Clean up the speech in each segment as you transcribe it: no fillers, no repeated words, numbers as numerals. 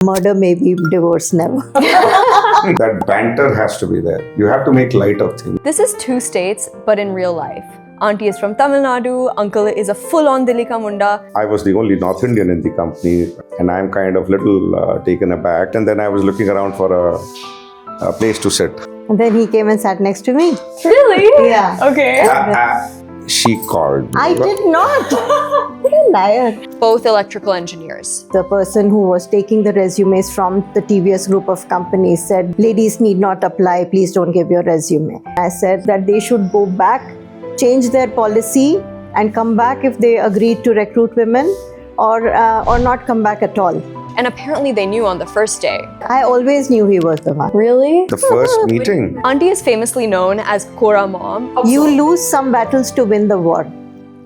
Murder maybe, divorce never. That banter has to be there. You have to make light of things. This is two states, but in real life. Auntie is from Tamil Nadu, uncle is a full-on Dilli ka munda. I was the only North Indian in the company, and I'm kind of little taken aback. And then I was looking around for a place to sit. And then he came and sat next to me. Really? Yeah. Okay. She called me. I did not. What a liar. Both electrical engineers. The person who was taking the resumes from the TVS group of companies said, ladies need not apply, please don't give your resume. I said that they should go back, change their policy and come back if they agreed to recruit women or not come back at all. And apparently they knew on the first day. I always knew he was the one. Really? The first meeting. Auntie is famously known as Kora Mom. You lose some battles to win the war.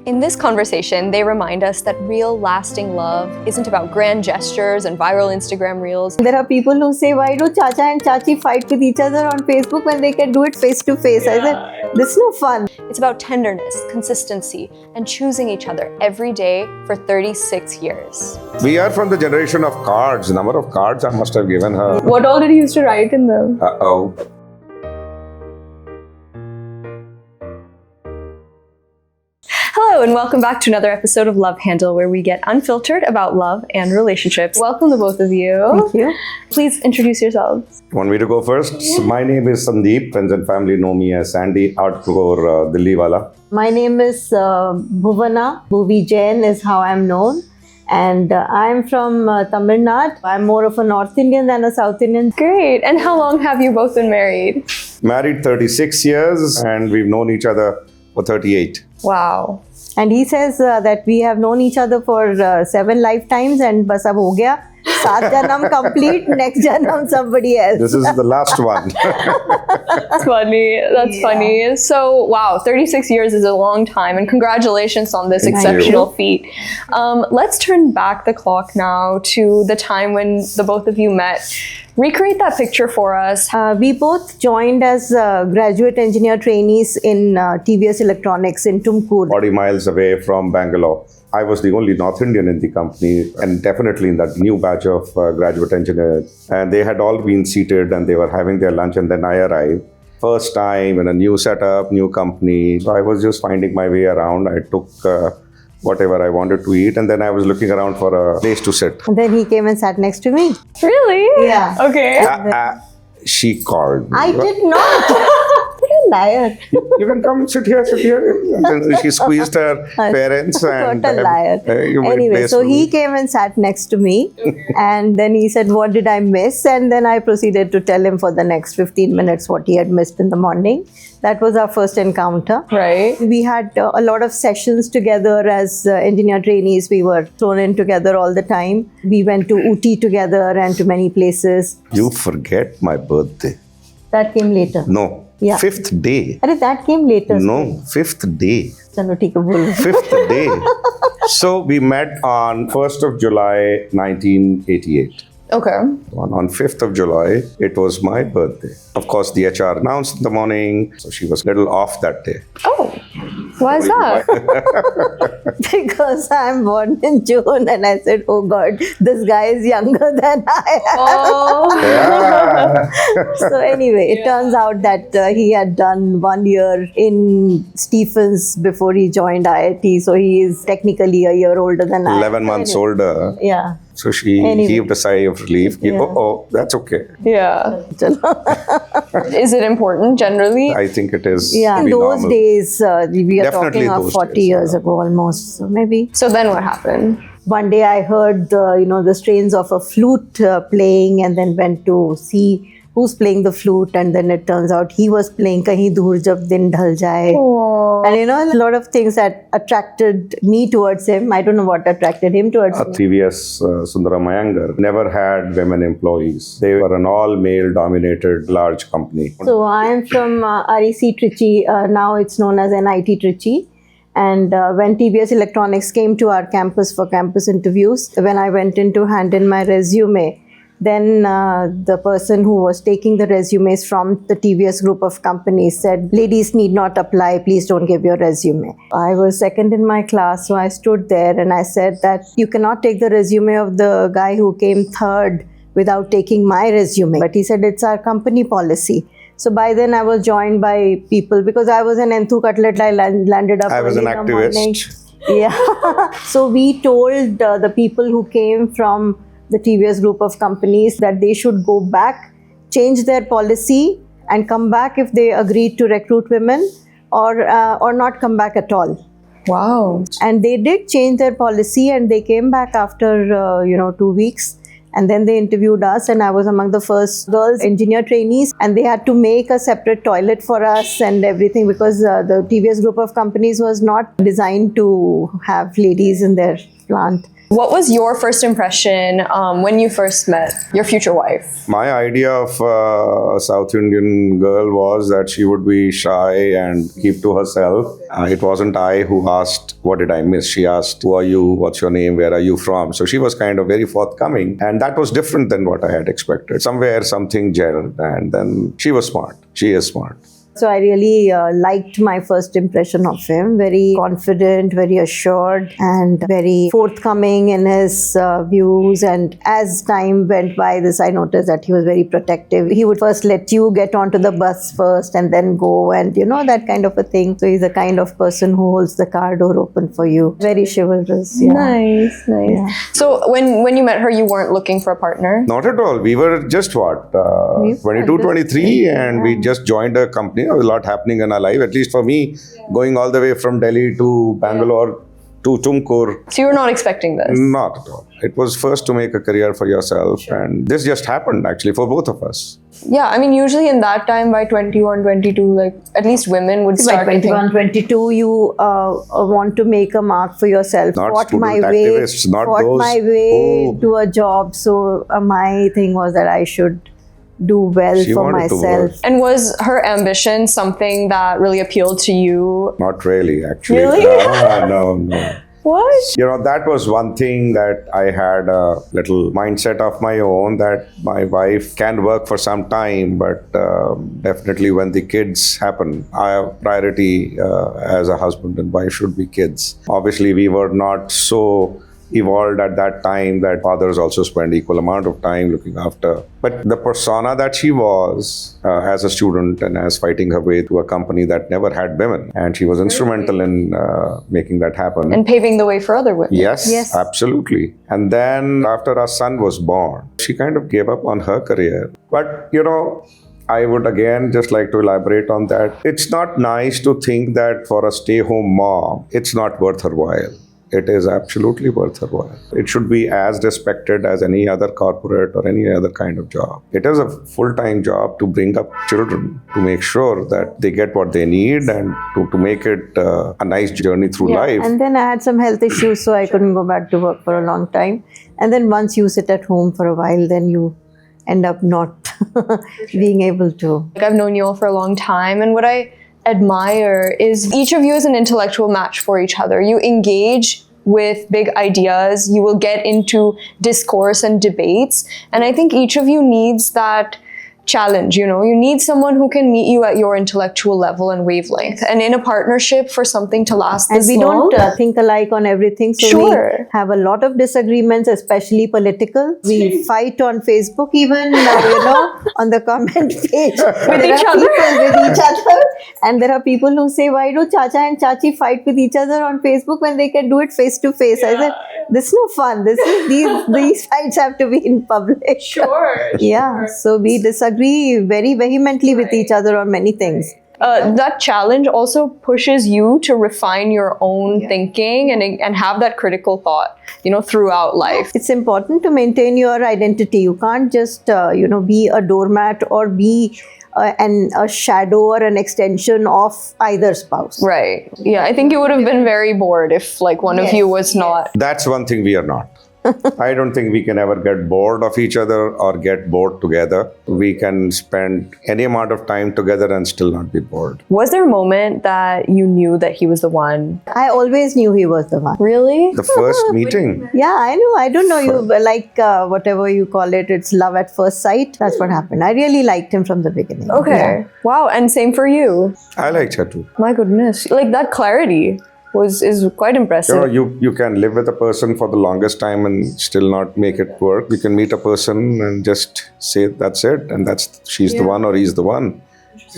In this conversation, they remind us that real lasting love isn't about grand gestures and viral Instagram reels. There are people who say, why do Chacha and Chachi fight with each other on Facebook when they can do it face to face? I said, this is no fun. It's about tenderness, consistency, and choosing each other every day for 36 years. We are from the generation of cards. The number of cards I must have given her. What all did you used to write in them? Uh-oh. Hello and welcome back to another episode of Love Handle, where we get unfiltered about love and relationships. Welcome to both of you. Thank you. Please introduce yourselves. Want me to go first? My name is Sandeep. Friends and family know me as Sandy, hardcore Dilli wala. My name is Bhuvana. Bhuvi Jain is how I'm known. And I'm from Tamil Nadu. I'm more of a North Indian than a South Indian. Great. And how long have you both been married? Married 36 years and we've known each other for 38. Wow. And he says that we have known each other for 7 lifetimes and bas ab ho gaya. 7 janam complete, next janam somebody else. This is the last one. That's funny. That's funny. So, wow, 36 years is a long time, and congratulations on this exceptional feat. Let's turn back the clock now to the time when the both of you met. Recreate that picture for us. We both joined as graduate engineer trainees in TVS Electronics in Tumkur. 40 miles away from Bangalore. I was the only North Indian in the company and definitely in that new batch of graduate engineers. And they had all been seated and they were having their lunch, and then I arrived. First time in a new setup, new company. So I was just finding my way around. I took whatever I wanted to eat, and then I was looking around for a place to sit. And then he came and sat next to me. Really? Yeah. Okay. She called me. I did not. What a liar. You can come sit here, sit here. And then she squeezed her parents. And What a liar. Anyway, so he came and sat next to me and then he said, what did I miss? And then I proceeded to tell him for the next 15 minutes what he had missed in the morning. That was our first encounter. Right. We had a lot of sessions together as engineer trainees. We were thrown in together all the time. We went to Ooty together and to many places. You forget my birthday. That came later. No. Yeah. 5th day. Arey, that came later. No, 5th day. Chalo, theek hai, bolo. 5th day. So we met on 1st of July, 1988. Okay. On 5th of July, it was my birthday. Of course, the HR announced in the morning, so she was a little off that day. Oh, why is that? Because I'm born in June and I said, oh God, this guy is younger than I am. Oh. Yeah. So anyway, it turns out that he had done 1 year in Stephens before he joined IIT. So he is technically a year older than I am. 11 months older. Yeah. So she heaved a sigh of relief. Yeah. Oh, that's okay. Yeah. Chalo. Is it important generally? I think it is. Yeah, in be those normal. days, we are Definitely talking of those 40 days, years yeah. ago almost. So maybe. So then what happened? One day I heard, the strains of a flute playing and then went to see who's playing the flute, and then it turns out he was playing Kahin Dur Jab Din Dhal Jaye. Aww. And a lot of things that attracted me towards him. I don't know what attracted him towards me. TVS Sundaram Iyengar never had women employees. They were an all-male dominated large company. So I am from REC Trichy. Now it's known as NIT Trichy. And when TVS Electronics came to our campus for campus interviews, when I went in to hand in my resume, then the person who was taking the resumes from the TVS group of companies said, ladies need not apply, please don't give your resume. I was second in my class, so I stood there and I said that you cannot take the resume of the guy who came third without taking my resume. But he said, it's our company policy. So by then I was joined by people because I was an Enthu Cutlet. I landed up I was an early in the morning. activist. Yeah. So we told the people who came from the TVS group of companies that they should go back, change their policy, and come back if they agreed to recruit women, or not come back at all. Wow. And they did change their policy, and they came back after 2 weeks. And then they interviewed us, and I was among the first girls engineer trainees, and they had to make a separate toilet for us and everything because the TVS group of companies was not designed to have ladies in their plant. What was your first impression when you first met your future wife? My idea of a South Indian girl was that she would be shy and keep to herself. It wasn't I who asked, what did I miss? She asked, who are you? What's your name? Where are you from? So she was kind of very forthcoming. And that was different than what I had expected. Somewhere something gelled, and then she was smart. She is smart. So I really liked my first impression of him. Very confident, very assured, and very forthcoming in his views. And as time went by this, I noticed that he was very protective. He would first let you get onto the bus first and then go, and that kind of a thing. So he's the kind of person who holds the car door open for you. Very chivalrous. Yeah. Nice. Yeah. So when you met her, you weren't looking for a partner? Not at all. We were just 22, 23, and we just joined a company. There was a lot happening in our life, at least for me, going all the way from Delhi to Bangalore to Tumkur. So you were not expecting this? Not at all. It was first to make a career for yourself, and this just happened actually for both of us. Yeah, I mean, usually in that time by 21, 22, like at least women would By start 21, 22, you want to make a mark for yourself. Not Fought student my way, activists, not fought those my way who- to a job. So my thing was that I should do well She for wanted to myself. work. And was her ambition something that really appealed to you? Not really, actually. Really? No. What? That was one thing that I had a little mindset of my own, that my wife can work for some time, but definitely when the kids happen, our priority as a husband and wife should be kids. Obviously, we were not so evolved at that time that fathers also spend equal amount of time looking after. But the persona that she was as a student and as fighting her way to a company that never had women, and she was instrumental in making that happen. And paving the way for other women. Yes, absolutely. And then after our son was born, she kind of gave up on her career. But, I would again just like to elaborate on that. It's not nice to think that for a stay-home mom, it's not worth her while. It is absolutely worth her while. It should be as respected as any other corporate or any other kind of job. It is a full-time job to bring up children, to make sure that they get what they need, and to make it a nice journey through life. And then I had some health issues, so I couldn't go back to work for a long time. And then once you sit at home for a while, then you end up not being able to. Like, I've known you all for a long time, and what I admire is each of you is an intellectual match for each other. You engage with big ideas, you will get into discourse and debates, and I think each of you needs that challenge. You need someone who can meet you at your intellectual level and wavelength, and in a partnership for something to last And this we long. don't think alike on everything, so Sure. we have a lot of disagreements, especially political. We fight on Facebook even, on the comment page with each other? with each other. And there are people who say, why do Chacha and Chachi fight with each other on Facebook when they can do it face to face? I said, this is no fun. These fights have to be in public. Sure. Yeah, so we disagree very vehemently with each other on many things. That challenge also pushes you to refine your own thinking and have that critical thought, throughout life. It's important to maintain your identity. You can't just, be a doormat or be a shadow or an extension of either spouse. Right. Yeah, I think you would have been very bored if one of you was not. That's one thing we are not. I don't think we can ever get bored of each other or get bored together. We can spend any amount of time together and still not be bored. Was there a moment that you knew that he was the one? I always knew he was the one. Really? The first meeting, Yeah, I know. I don't know. You whatever you call it, it's love at first sight. That's what happened. I really liked him from the beginning. Okay. Yeah. Wow. And same for you. I liked her too. My goodness. Like that clarity. is quite impressive. You can live with a person for the longest time and still not make it work. You can meet a person and just say that's it, and she's the one or he's the one,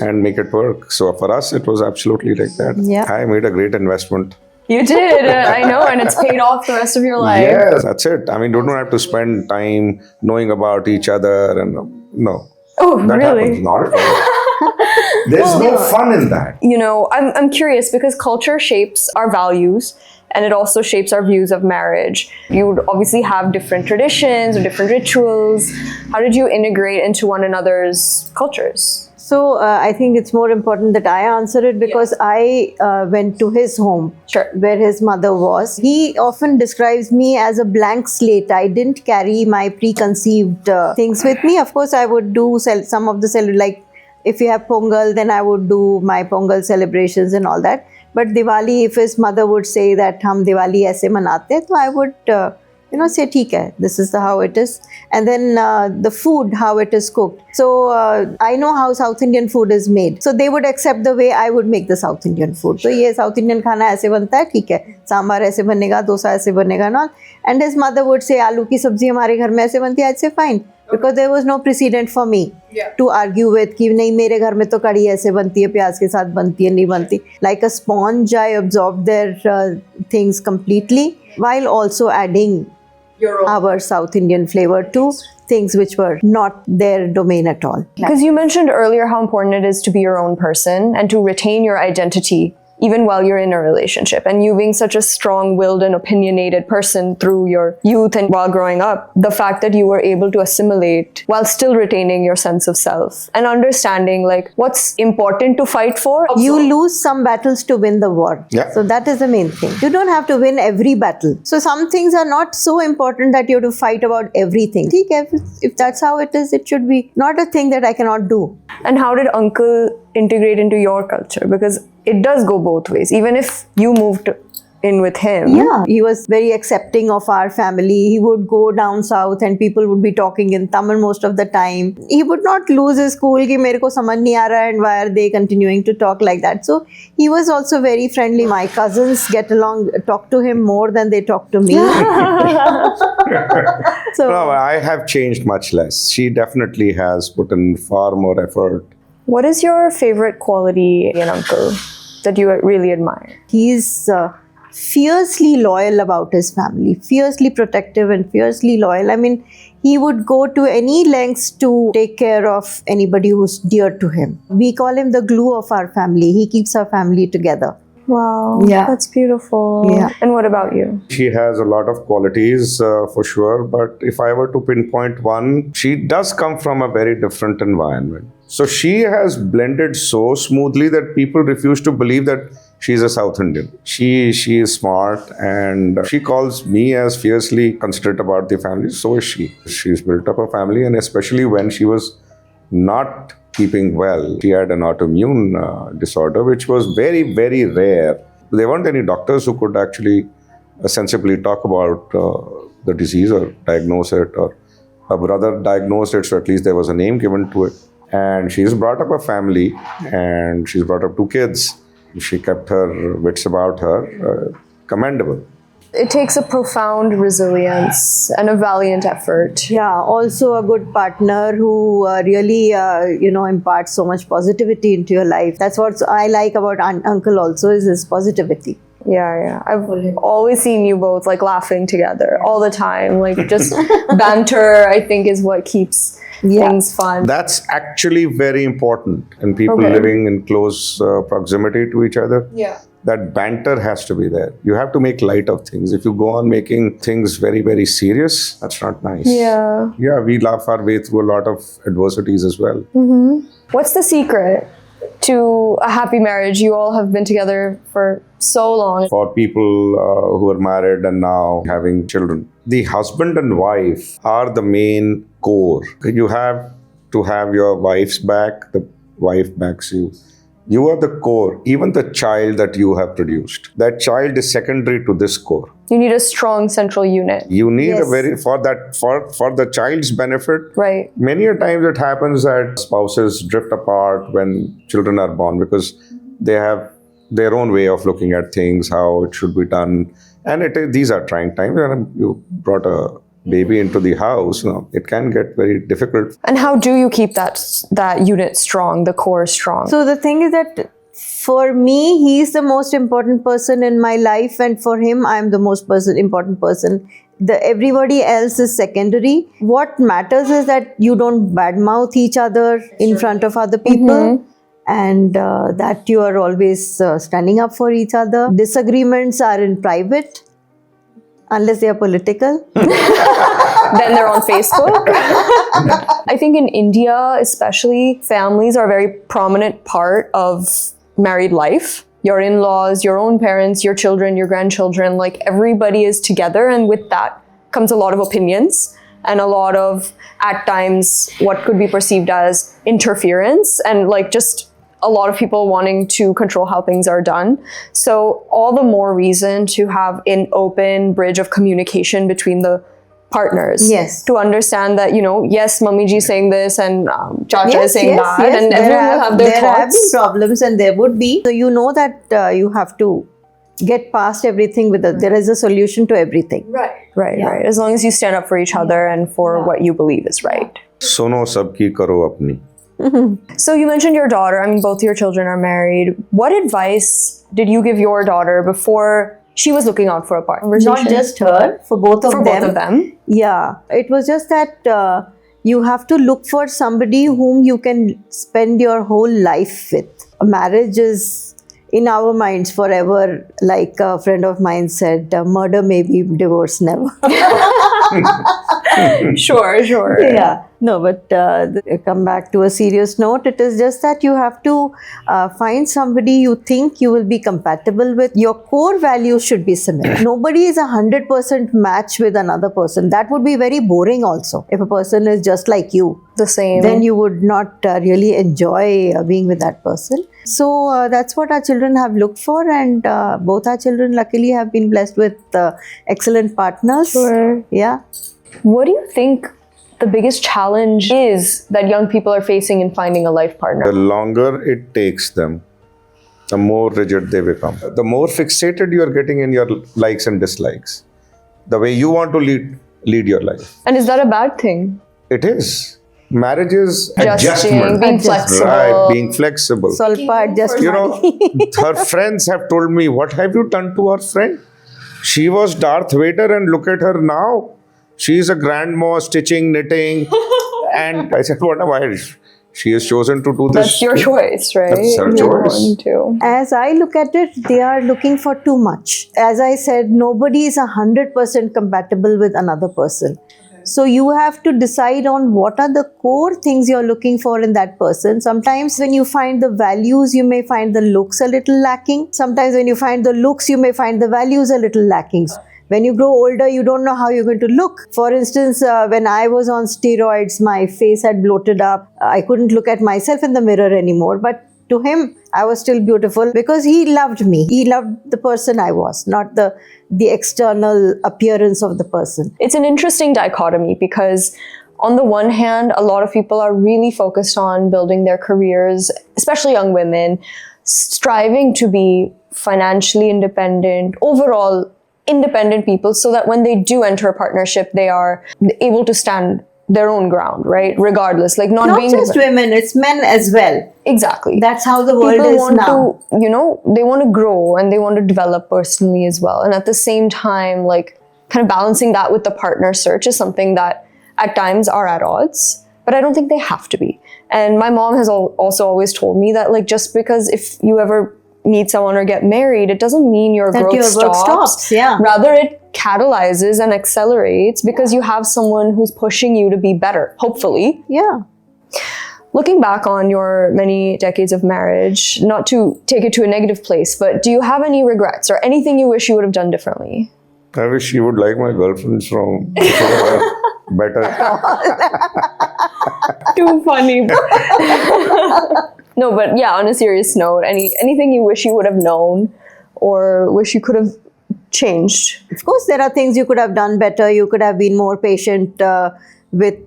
and make it work. So for us, it was absolutely like that. Yeah. I made a great investment. You did, I know, and it's paid off the rest of your life. Yes, that's it. I mean, you don't have to spend time knowing about each other, and no. Oh, That really? happens not at all. There's no fun in that. You know, I'm curious because culture shapes our values and it also shapes our views of marriage. You would obviously have different traditions or different rituals. How did you integrate into one another's cultures? So I think it's more important that I answer it because I went to his home where his mother was. He often describes me as a blank slate. I didn't carry my preconceived things with me. Of course, I would do some of the like if you have Pongal, then I would do my Pongal celebrations and all that. But Diwali, if his mother would say that hum Diwali aise manate hain, so I would say theek hai, this is how it is. And then the food, how it is cooked. So I know how South Indian food is made. So they would accept the way I would make the South Indian food. So ye South Indian khana aise banta hai, theek hai. Sambar aise banega, dosa aise banega and all. And his mother would say, aloo ki sabzi hamare ghar mein aise banti hai, I'd say fine. Because there was no precedent for me to argue with कि नहीं मेरे घर में तो कढ़ी ऐसे बनती है प्याज के साथ बनती है नहीं बनती. Like a sponge, I absorbed their things completely while also adding our South Indian flavor to things which were not their domain at all. Because you mentioned earlier how important it is to be your own person and to retain your identity even while you're in a relationship. And you being such a strong-willed and opinionated person through your youth and while growing up, the fact that you were able to assimilate while still retaining your sense of self and understanding like what's important to fight for. You lose some battles to win the war. Yeah. So that is the main thing. You don't have to win every battle. So some things are not so important that you have to fight about everything. If that's how it is, it should be not a thing that I cannot do. And how did uncle integrate into your culture? Because it does go both ways. Even if you moved in with him. Yeah, he was very accepting of our family. He would go down south and people would be talking in Tamil most of the time. He would not lose his cool ki mere ko samajh nahi aa raha and why are they continuing to talk like that. So he was also very friendly. My cousins talk to him more than they talk to me. So No, I have changed much less. She definitely has put in far more effort. What is your favorite quality in uncle that you really admire? he's fiercely loyal about his family, fiercely protective and fiercely loyal. I mean, he would go to any lengths to take care of anybody who's dear to him. We call him the glue of our family. He keeps our family together. Wow, Yeah. that's beautiful. Yeah. And what about you? She has a lot of qualities for sure, but if I were to pinpoint one, she does come from a very different environment. So she has blended so smoothly that people refuse to believe that she's a South Indian. She is smart and she calls me as fiercely considerate about the family. So is she. She's built up a family, and especially when she was not keeping well. She had an autoimmune disorder, which was very, very rare. There weren't any doctors who could actually sensibly talk about the disease or diagnose it, or her brother diagnosed it, so at least there was a name given to it. And she's brought up a family, and she's brought up 2 kids. She kept her wits about her. Commendable. It takes a profound resilience and a valiant effort. Yeah, also a good partner who really, imparts so much positivity into your life. That's what I like about Uncle also, is his positivity. Yeah. I've always seen you both like laughing together all the time. Like just banter, I think, is what keeps things fun. That's actually very important in people Okay. living in close proximity to each other. Yeah. That banter has to be there. You have to make light of things. If you go on making things very, very serious, that's not nice. Yeah. Yeah, we laugh our way through a lot of adversities as well. What's the secret to a happy marriage? You all have been together for so long. For people who are married and now having children, the husband and wife are the main core. You have to have your wife's back, the wife backs you. You are the core, even the child that you have produced. That child is secondary to this core. You need a strong central unit. You need Yes. for the child's benefit. Right. Many a times it happens that spouses drift apart when children are born because they have their own way of looking at things, how it should be done. And these are trying times. When you brought a baby into the house, it can get very difficult. And how do you keep that unit strong, the core strong? So the thing is that for me, he's the most important person in my life, and for him, I'm the most important person. Everybody else is secondary. What matters is that you don't badmouth each other in front of other people, and that you are always standing up for each other. Disagreements are in private, unless they are political. Then they're on Facebook. I think in India, especially, families are a very prominent part of married life. Your in-laws, your own parents, your children, your grandchildren, like everybody is together, and with that comes a lot of opinions and a lot of, at times, what could be perceived as interference, and like just a lot of people wanting to control how things are done. So all the more reason to have an open bridge of communication between the partners. Yes. To understand that, yes, Mummy ji is saying this and Chacha is saying that, yes. and everyone will have their there have thoughts. been problems, and there would be. So you know that you have to get past everything there is a solution to everything. Right. As long as you stand up for each other and for what you believe is right. Suno sabki karo apni. So you mentioned your daughter. I mean, both your children are married. What advice did you give your daughter before she was looking out for a partner? Not just her, for both of them. For both of them. Yeah. It was just that you have to look for somebody whom you can spend your whole life with. A marriage is in our minds forever. Like a friend of mine said, murder maybe, divorce never. Sure. Yeah. No, but come back to a serious note. It is just that you have to find somebody you think you will be compatible with. Your core values should be similar. Nobody is 100% match with another person. That would be very boring also. If a person is just like you, the same, then you would not really enjoy being with that person. So that's what our children have looked for, and both our children luckily have been blessed with excellent partners. Sure. Yeah. What do you think the biggest challenge is that young people are facing in finding a life partner? The longer it takes them, the more rigid they become. The more fixated you are getting in your likes and dislikes. The way you want to lead your life. And is that a bad thing? It is. Marriage is Adjusting, adjustment. being flexible. Right, being flexible. Salpa adjustment. Her friends have told me, what have you done to our friend? She was Darth Vader and look at her now. She is a grandma stitching, knitting. And I said, what am I? She has chosen to do this. That's your choice, right? That's her choice. Too. As I look at it, they are looking for too much. As I said, nobody is 100% compatible with another person. So you have to decide on what are the core things you're looking for in that person. Sometimes when you find the values, you may find the looks a little lacking. Sometimes when you find the looks, you may find the values a little lacking. When you grow older, you don't know how you're going to look. For instance, when I was on steroids, my face had bloated up. I couldn't look at myself in the mirror anymore. But to him, I was still beautiful because he loved me. He loved the person I was, not the external appearance of the person. It's an interesting dichotomy because on the one hand, a lot of people are really focused on building their careers, especially young women, striving to be financially independent, overall independent people, so that when they do enter a partnership, they are able to stand their own ground, right? Regardless, like not being just women, it's men as well. Exactly. That's how the world People is want now. to, they want to grow and they want to develop personally as well. And at the same time, like kind of balancing that with the partner search is something that at times are at odds, but I don't think they have to be. And my mom has also always told me that like just because if you ever meet someone or get married, it doesn't mean your growth stops. Yeah. Rather, it catalyzes and accelerates because you have someone who's pushing you to be better, hopefully. Yeah. Looking back on your many decades of marriage, not to take it to a negative place, but do you have any regrets or anything you wish you would have done differently? I wish you would like my girlfriends from better. Too funny. No, but yeah, on a serious note, anything you wish you would have known or wish you could have changed? Of course, there are things you could have done better. You could have been more patient with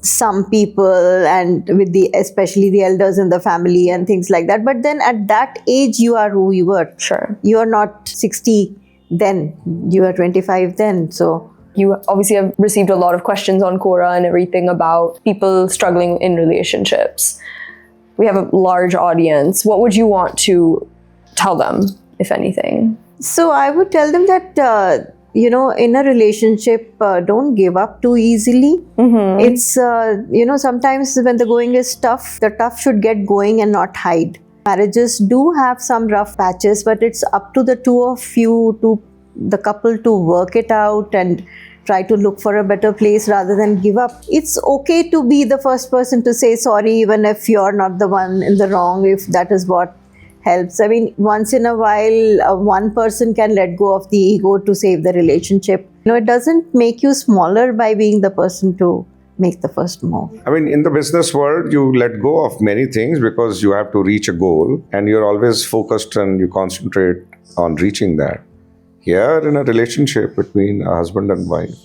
some people and with especially the elders in the family and things like that. But then at that age, you are who you were. Sure. You are not 60 then, you are 25 then. So You obviously have received a lot of questions on Quora and everything about people struggling in relationships. We have a large audience. What would you want to tell them, if anything? So I would tell them that, in a relationship, don't give up too easily. It's, sometimes when the going is tough, the tough should get going and not hide. Marriages do have some rough patches, but it's up to the two of you, to the couple, to work it out and try to look for a better place rather than give up. It's okay to be the first person to say sorry, even if you're not the one in the wrong, if that is what helps. I mean, once in a while, one person can let go of the ego to save the relationship. It doesn't make you smaller by being the person to make the first move. I mean, in the business world, you let go of many things because you have to reach a goal and you're always focused and you concentrate on reaching that. Here, in a relationship between a husband and wife,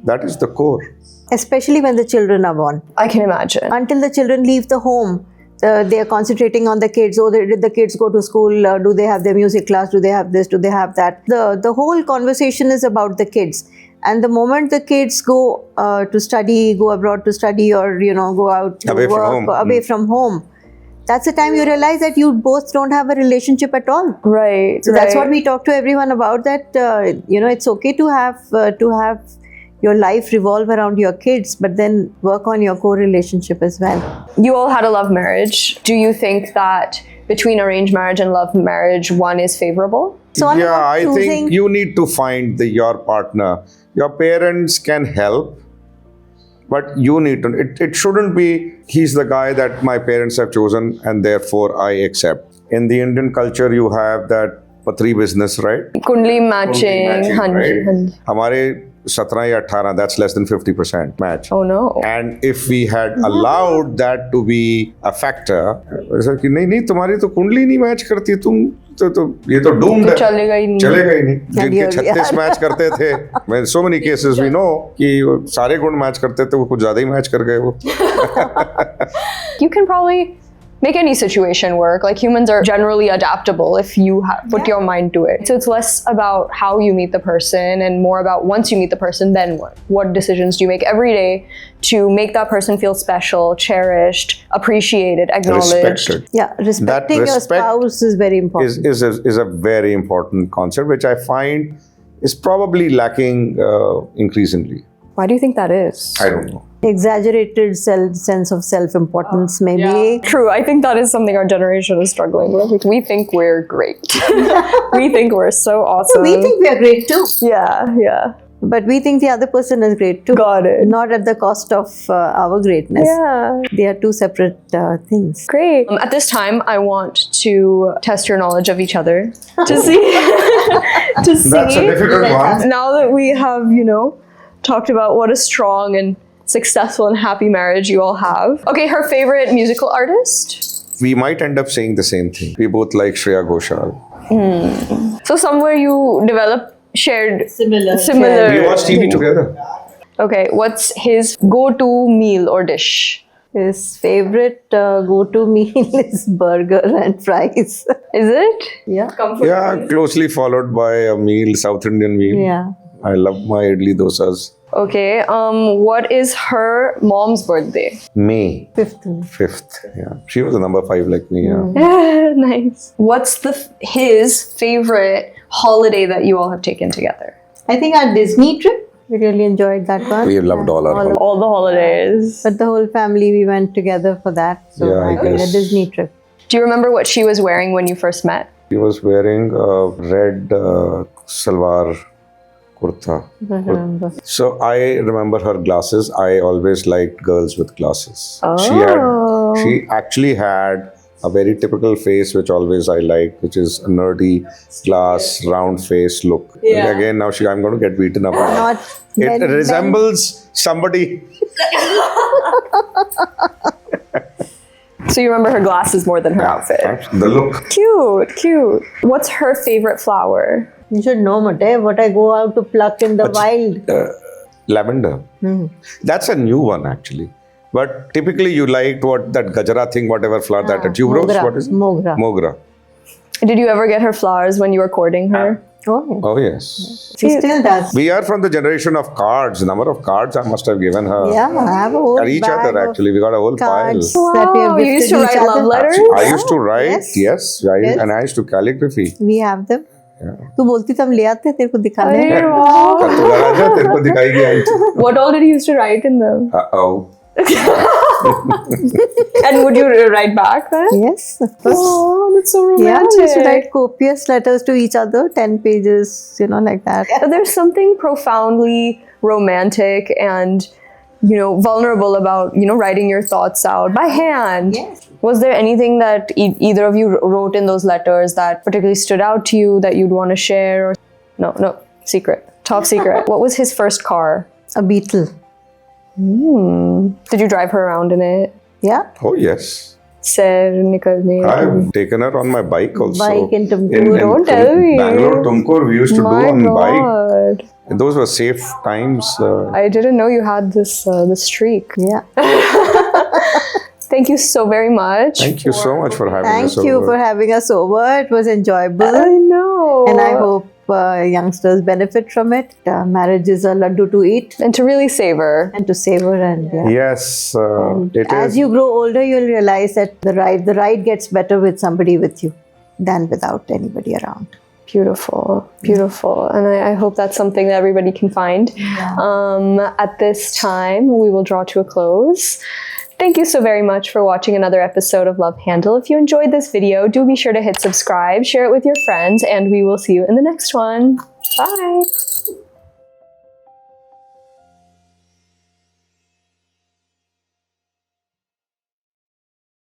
that is the core. Especially when the children are born. I can imagine. Until the children leave the home, they are concentrating on the kids. Oh, did the kids go to school? Do they have their music class? Do they have this? Do they have that? The whole conversation is about the kids. And the moment the kids go to study, go abroad to study, or go out to Away from work, home. away from home, that's the time you realize that you both don't have a relationship at all. Right. So that's what we talk to everyone about. That it's okay to have your life revolve around your kids, but then work on your core relationship as well. You all had a love marriage. Do you think that between arranged marriage and love marriage, one is favorable? So I think you need to find your partner. Your parents can help, but you need to. It shouldn't be, he's the guy that my parents have chosen and therefore I accept. In the Indian culture, you have that patri business, right? Kundli matching. right? Hanji. Hamare 17 या 18, that's less than 50% match. Oh no. And if we had allowed that to be a factor, ऐसा कि नहीं तुम्हारी तो कुंडली नहीं match करती, तुम तो ये तो doomed है, चलेगा ही नहीं। चलेगा ही नहीं। जिनके you're- 36 मैच करते थे, मैं so many cases we know कि वो सारे गुण मैच करते थे, वो कुछ ज्यादा ही मैच कर गए वो। You can probably make any situation work. Like, humans are generally adaptable if you put your mind to it. So it's less about how you meet the person and more about once you meet the person, then what? What decisions do you make every day to make that person feel special, cherished, appreciated, acknowledged? Respected. Yeah, respecting your respect spouse is very important. Is a very important concept, which I find is probably lacking increasingly. Why do you think that is? I don't know. Exaggerated sense of self-importance, maybe. Yeah. True. I think that is something our generation is struggling with. Like, we think we're great. We think we're so awesome. We think we are great too, Yeah. but we think the other person is great too. Got it. Not at the cost of our greatness. Yeah. They are two separate things. Great. At this time, I want to test your knowledge of each other to see. That's a difficult one. Now that we have, talked about what a strong and successful and happy marriage you all have. Okay, her favorite musical artist? We might end up saying the same thing. We both like Shreya Ghoshal. So somewhere you shared similar. We watch TV together. Okay, what's his go-to meal or dish? His favorite go-to meal is burger and fries. Is it? Yeah. Yeah, closely followed by a meal, South Indian meal. Yeah. I love my idli dosas. Okay, what is her mom's birthday? May 5th. Yeah, she was a number 5 like me. Yeah. Nice. What's his favorite holiday that you all have taken together? I think our Disney trip, we really enjoyed that one. We loved all our holidays. All the holidays. But the whole family, we went together for that. So Yeah, I I think guess. a Disney trip. Do you remember what she was wearing when you first met? She was wearing a red salwar kurta. I remember. So I remember her glasses. I always liked girls with glasses. Oh. She actually had a very typical face, which always I liked, which is a nerdy glass, round face look. Yeah. Again, now I'm going to get beaten up. Not It men- resembles somebody. So you remember her glasses more than her outfit. The look. Cute. What's her favorite flower? You should know, Mate, what I go out to pluck in the wild. Lavender. That's a new one, actually. But typically you liked what that gajara thing, whatever flower that tuberose, Mogra. what is it? Mogra. Mogra. Did you ever get her flowers when you were courting her? Oh, Oh yes. she still does. We are from the generation of cards. Number of cards I must have given her. Yeah, I have a whole And each bag other of actually. We got a whole cards pile. that we have Wow, you used gifted to each write other. love letters? I used to write, yes, Yes. and I used to calligraphy. We have them. तू बोलती तो हम ले आते तेरे को दिखाने. अरे वाह. तब तो लगा जा, तेरे को दिखाई गया. What all did you used to write in them? Uh-oh. And would you write back then? Yes, of course. Oh, that's so Yeah, romantic. we used to write copious letters to each other, 10 pages, like that. There's something profoundly romantic and, vulnerable about, writing your thoughts out by hand. Yes. Was there anything that either of you wrote in those letters that particularly stood out to you that you'd want to share? Or no, secret, top secret. What was his first car? A beetle. Did you drive her around in it? Yeah. Oh yes. Sir, nikalne. I've taken her on my bike also. Bike in Tumkur. Don't tell me. Bangalore, Tumkur, we used to do My on bike. God. And those were safe times. I didn't know you had this streak. Yeah. Thank you so very much. Thank you so much for having us Thank you over. for having us over. It was enjoyable. I know. And I hope youngsters benefit from it. Marriage is a laddu to eat And to really savor. and to savor. And Yes, it as is. you grow older, you'll realize that the ride gets better with somebody with you than without anybody around. Beautiful, beautiful. And I hope that's something that everybody can find. At this time, we will draw to a close. Thank you so very much for watching another episode of Love Handle. If you enjoyed this video, do be sure to hit subscribe, share it with your friends, and we will see you in the next one. Bye.